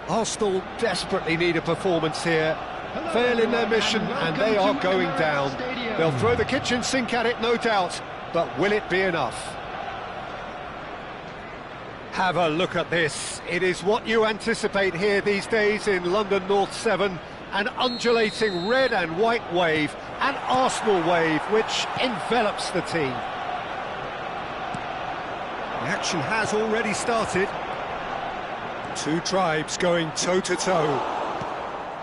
Arsenal desperately need a performance here. Fail in their mission and they are going down. They'll throw the kitchen sink at it, no doubt, but will it be enough? Have a look at this. It is what you anticipate here these days in London North 7. An undulating red and white wave, an Arsenal wave which envelops the team. The action has already started. Two tribes going toe-to-toe.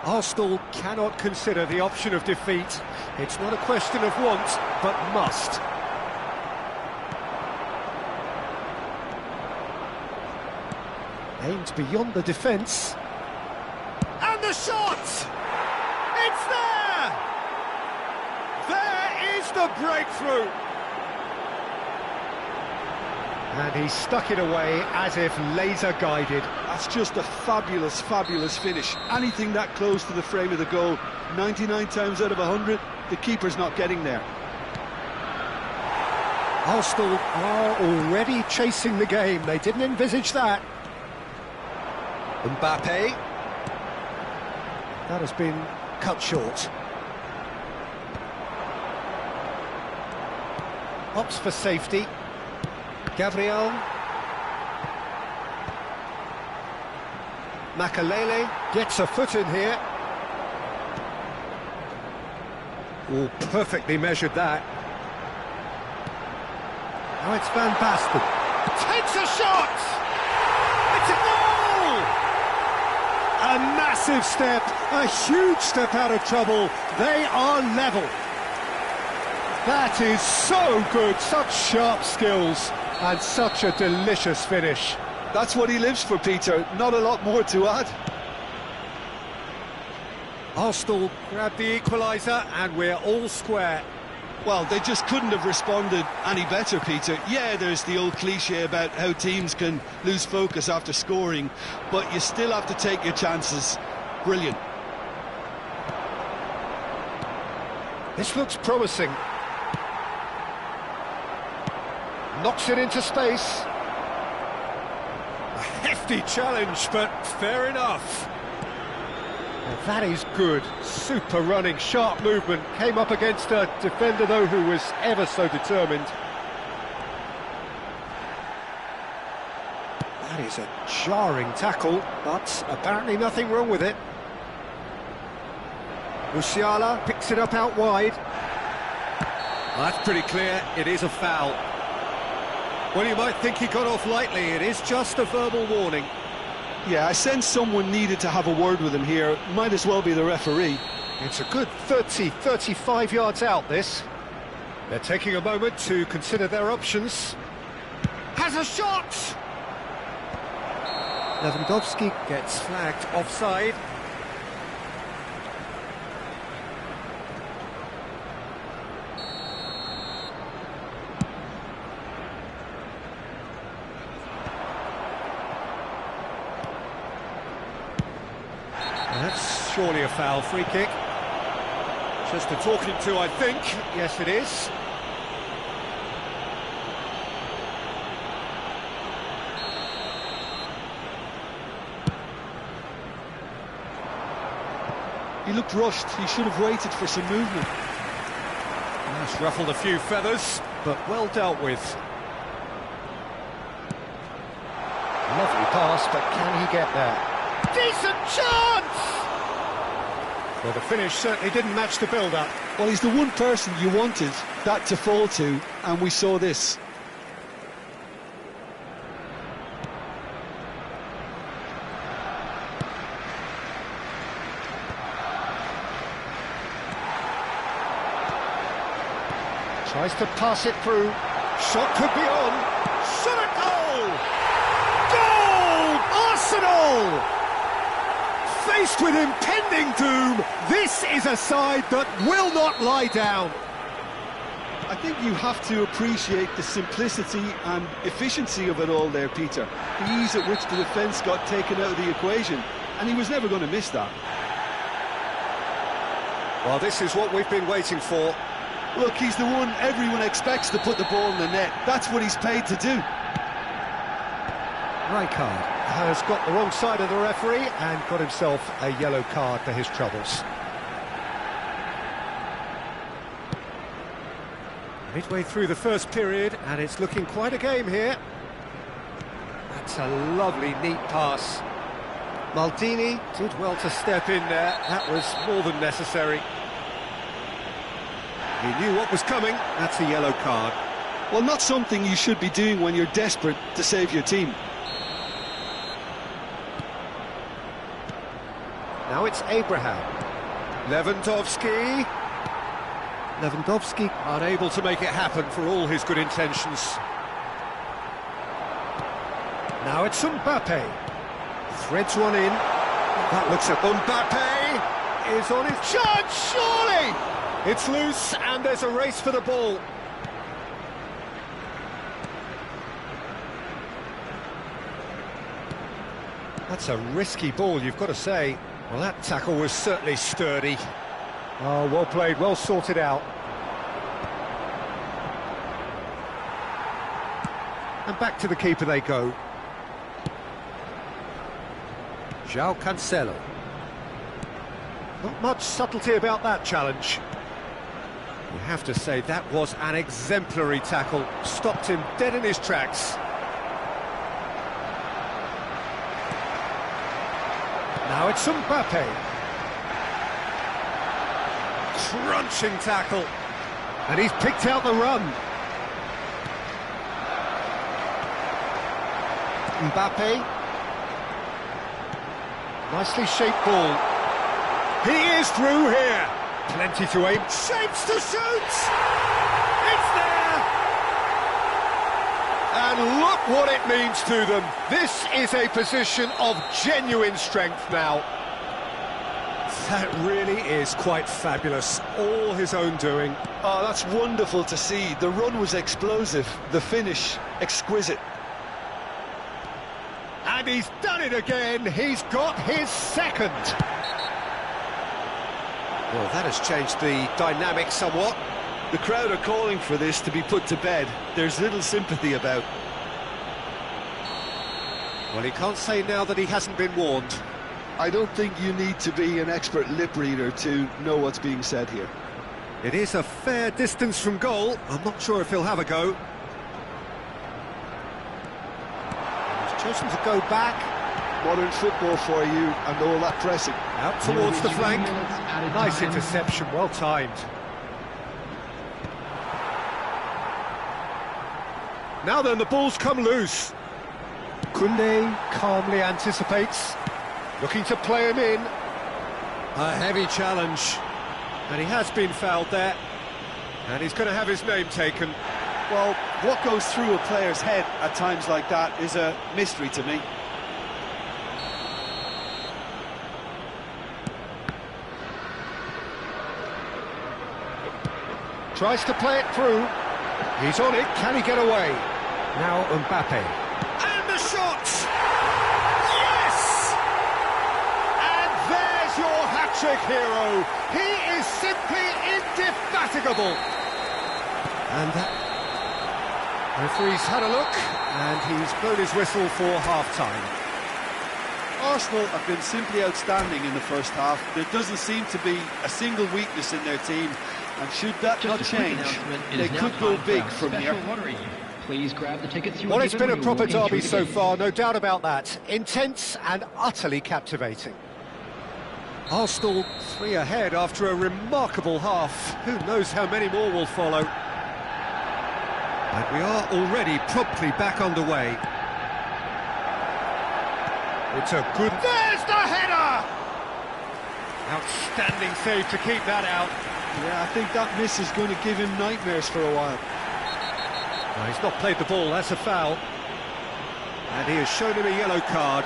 Arsenal cannot consider the option of defeat. It's not a question of want, but must. Aimed beyond the defence. And the shot! It's there! There is the breakthrough! And he stuck it away as if laser-guided. That's just a fabulous, fabulous finish. Anything that close to the frame of the goal, 99 times out of 100, the keeper's not getting there. Arsenal are already chasing the game. They didn't envisage that. Mbappe. That has been cut short. Opts for safety. Gabriel. Makalele gets a foot in here. Oh, perfectly measured that. Now it's Van Basten. Takes a shot! It's a goal! A massive step, a huge step out of trouble. They are level. That is so good, such sharp skills, and such a delicious finish. That's what he lives for, Peter. Not a lot more to add. Arsenal grab the equaliser, and we're all square. Well, they just couldn't have responded any better, Peter. Yeah, there's the old cliche about how teams can lose focus after scoring, but you still have to take your chances. Brilliant. This looks promising. Knocks it into space. A hefty challenge, but fair enough. Well, that is good. Super running, sharp movement. Came up against a defender, though, who was ever so determined. That is a jarring tackle, but apparently nothing wrong with it. Musiala picks it up out wide. That's pretty clear. It is a foul. Well, you might think he got off lightly. It is just a verbal warning. Yeah, I sense someone needed to have a word with him here. Might as well be the referee. It's a good 35 yards out, this. They're taking a moment to consider their options. Has a shot! Lewandowski gets flagged offside. That's surely a foul. Free kick. Just a talking to, I think. Yes, it is. He looked rushed. He should have waited for some movement. That's ruffled a few feathers, but well dealt with. Lovely pass, but can he get there? Decent chance! Well, the finish certainly didn't match the build-up. Well, he's the one person you wanted that to fall to, and we saw this. Tries to pass it through. Shot could be on. Shot at goal! Goal! Arsenal! Faced with impending doom, this is a side that will not lie down. I think you have to appreciate the simplicity and efficiency of it all there, Peter. The ease at which the defence got taken out of the equation, and he was never going to miss that. Well, this is what we've been waiting for. Look, he's the one everyone expects to put the ball in the net. That's what he's paid to do. Rijkaard. has got the wrong side of the referee and got himself a yellow card for his troubles. Midway through the first period, and it's looking quite a game here. That's a lovely, neat pass. Maldini did well to step in there. That was more than necessary. He knew what was coming. That's a yellow card. Well, not something you should be doing when you're desperate to save your team. Now it's Abraham. Lewandowski unable to make it happen for all his good intentions. Now it's Mbappe. Threads one in. That looks at Mbappe. Is on his chance, surely! It's loose and there's a race for the ball. That's a risky ball, you've got to say. Well, that tackle was certainly sturdy. Oh, well played, well sorted out. And back to the keeper they go. João Cancelo. Not much subtlety about that challenge. You have to say that was an exemplary tackle. Stopped him dead in his tracks. Now it's Mbappe. Crunching tackle. And he's picked out the run. Mbappe. Nicely shaped ball. He is through here. Plenty to aim. Shapes to shoot. It's there. And look what it means to them. This is a position of genuine strength now. That really is quite fabulous. All his own doing. Oh, that's wonderful to see. The run was explosive. The finish, exquisite. And he's done it again. He's got his second. Well, that has changed the dynamic somewhat. The crowd are calling for this to be put to bed. There's little sympathy about. Well, he can't say now that he hasn't been warned. I don't think you need to be an expert lip reader to know what's being said here. It is a fair distance from goal. I'm not sure if he'll have a go. He's chosen to go back. Modern football for you and all that pressing. Out towards the flank. Nice interception, well timed. Now then, the ball's come loose. Koundé calmly anticipates. Looking to play him in. A heavy challenge. And he has been fouled there. And he's going to have his name taken. Well, what goes through a player's head at times like that is a mystery to me. Tries to play it through. He's on it. Can he get away? Now Mbappe. And the shot! Yes! And there's your hat-trick hero. He is simply indefatigable. And that referee's had a look, and he's blown his whistle for half-time. Arsenal have been simply outstanding in the first half. There doesn't seem to be a single weakness in their team. And should that not change, they could go big from here. Please grab the tickets. Well, it's been a proper derby so far, no doubt about that. Intense and utterly captivating. Arsenal 3 ahead after a remarkable half. Who knows how many more will follow. And we are already promptly back underway. It's a good... There's the header! Outstanding save to keep that out. Yeah, I think that miss is going to give him nightmares for a while. No, he's not played the ball, that's a foul. And he has shown him a yellow card.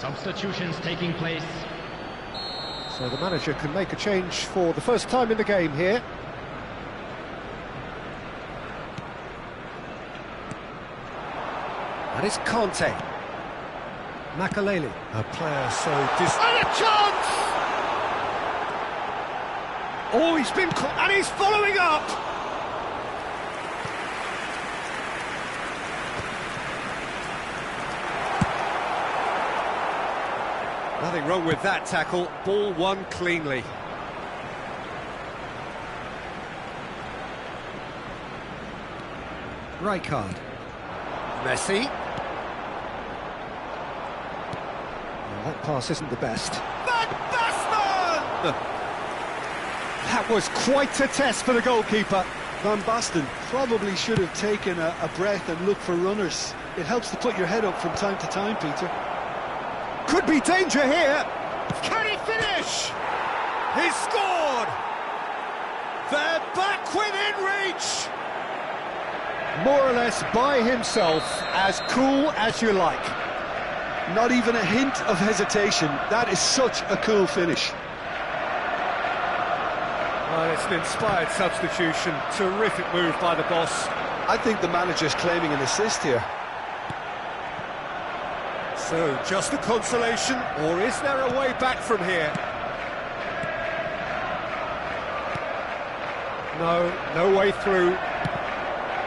Substitutions taking place So the manager can make a change for the first time in the game here. And it's Conte. Makaleli, a player so and a chance! Oh, he's been caught, and he's following up! Nothing wrong with that tackle, ball won cleanly. Rijkaard. Messi. Well, that pass isn't the best. Van Basten! That was quite a test for the goalkeeper. Van Basten probably should have taken a breath and looked for runners. It helps to put your head up from time to time, Peter. Could be danger here. Can he finish? He's scored! They're back within reach! More or less by himself, as cool as you like. Not even a hint of hesitation. That is such a cool finish. Well, it's an inspired substitution. Terrific move by the boss. I think the manager's claiming an assist here. So, just a consolation, or is there a way back from here? No way through.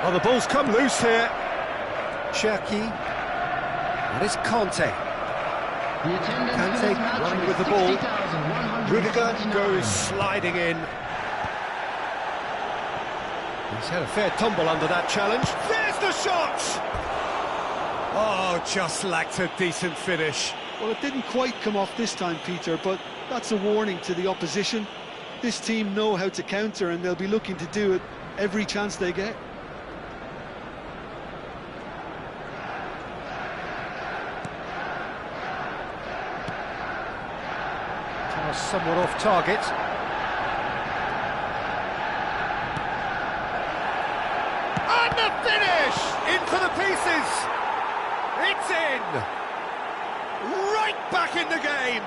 Oh, the ball's come loose here. Cherki. And it's Conte. Conte running with the ball. Rudiger goes sliding in. He's had a fair tumble under that challenge. There's the shot! Oh, just lacked a decent finish. Well, it didn't quite come off this time, Peter, but that's a warning to the opposition. This team know how to counter, and they'll be looking to do it every chance they get. Somewhat off target. And the finish! In for the pieces! It's in! Right back in the game!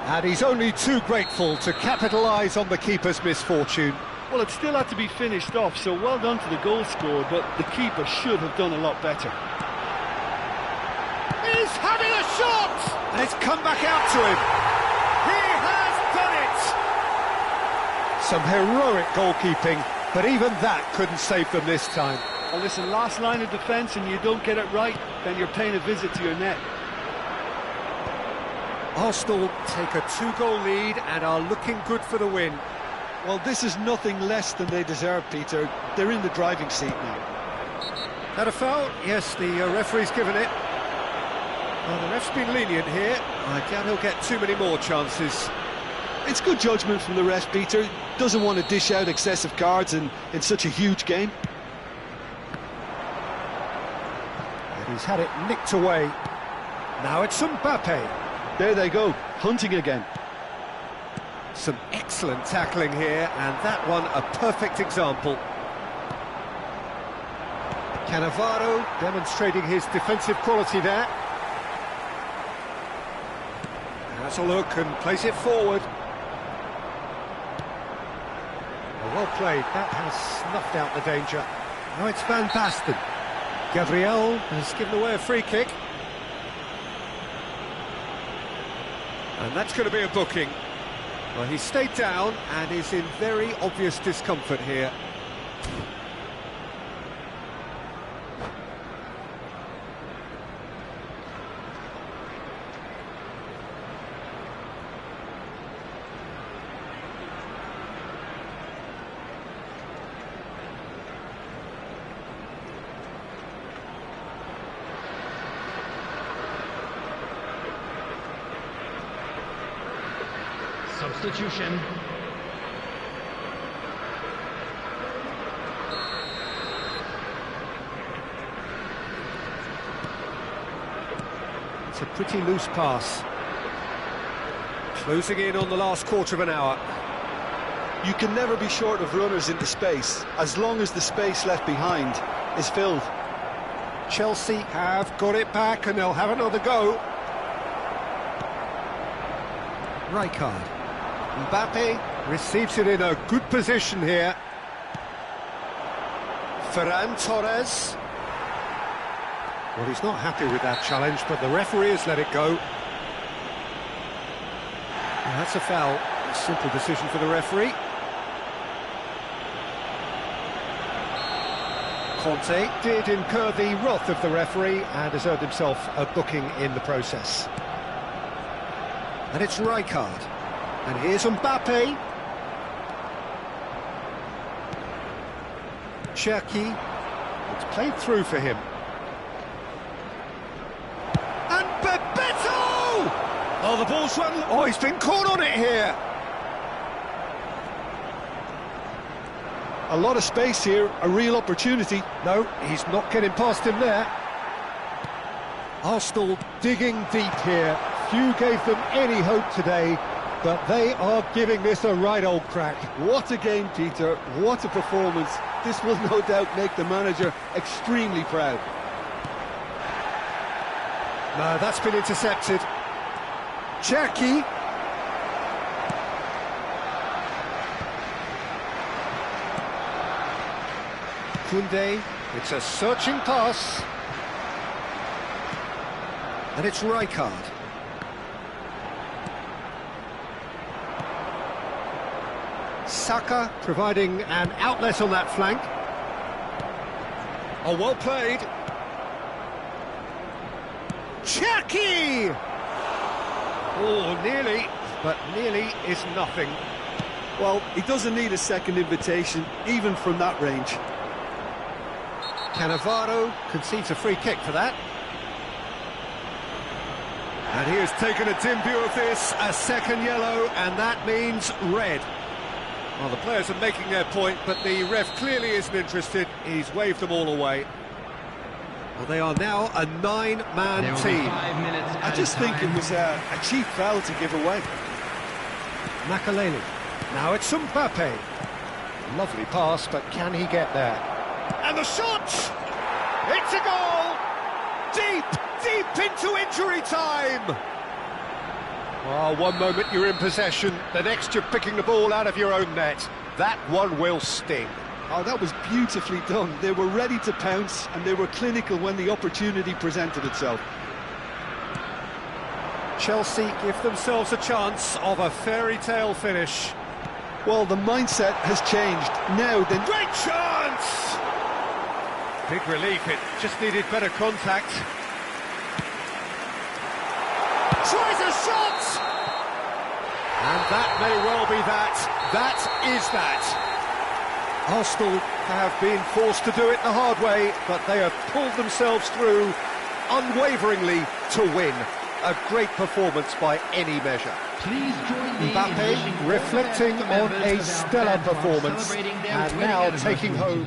And he's only too grateful to capitalise on the keeper's misfortune. Well, it still had to be finished off, so well done to the goal scorer, but the keeper should have done a lot better. He's having a shot! And it's come back out to him. Some heroic goalkeeping, but even that couldn't save them this time. Well, listen, last line of defence and you don't get it right, then you're paying a visit to your net. Arsenal take a 2-goal lead and are looking good for the win. Well, this is nothing less than they deserve, Peter. They're in the driving seat now. Had a foul? Yes, the referee's given it. Well, the ref's been lenient here. I doubt he'll get too many more chances. It's good judgment from the ref, Peter. Doesn't want to dish out excessive cards in such a huge game. And he's had it nicked away. Now it's Mbappe. There they go, hunting again. Some excellent tackling here, and that one a perfect example. Cannavaro demonstrating his defensive quality there. Has a look and plays it forward. Well played, that has snuffed out the danger. Now it's Van Basten. Gabriel has given away a free kick. And that's going to be a booking. Well, he stayed down and is in very obvious discomfort here. Substitution. It's a pretty loose pass. Closing in on the last quarter of an hour. You can never be short of runners into space, as long as the space left behind is filled. Chelsea have got it back and they'll have another go. Rijkaard. Mbappe receives it in a good position here. Ferran Torres. Well, he's not happy with that challenge, but the referee has let it go. Well, that's a foul. A simple decision for the referee. Conte did incur the wrath of the referee and has earned himself a booking in the process. And it's Rijkaard. And here's Mbappe. Cherki. It's played through for him. And Bebeto! Oh, the ball's run. Oh, he's been caught on it here. A lot of space here, a real opportunity. No, he's not getting past him there. Arsenal digging deep here. Few gave them any hope today, but they are giving this a right old crack. What a game, Peter. What a performance. This will no doubt make the manager extremely proud. No, that's been intercepted. Cherki. Koundé, it's a searching pass. And it's Rijkaard. Saka providing an outlet on that flank. Oh, well played. Cherki! Oh, nearly, but nearly is nothing. Well, he doesn't need a second invitation, even from that range. Cannavaro concedes a free kick for that. And he has taken a dim view of this, a second yellow, and that means red. Well, the players are making their point, but the ref clearly isn't interested. He's waved them all away. Well, they are now a nine-man team. I just think it was a cheap foul to give away. Makaleli. Now it's Mbappe. Lovely pass, but can he get there? And the shot! It's a goal! Deep, deep into injury time! Well, one moment you're in possession, the next you're picking the ball out of your own net. That one will sting. Oh, that was beautifully done. They were ready to pounce, and they were clinical when the opportunity presented itself. Chelsea give themselves a chance of a fairy tale finish. Well, the mindset has changed. Now then... Great chance! Big relief, it just needed better contact. Tries a shot! And that may well be that. That is that. Arsenal have been forced to do it the hard way, but they have pulled themselves through unwaveringly to win. A great performance by any measure. Mbappe reflecting on a stellar performance and now taking home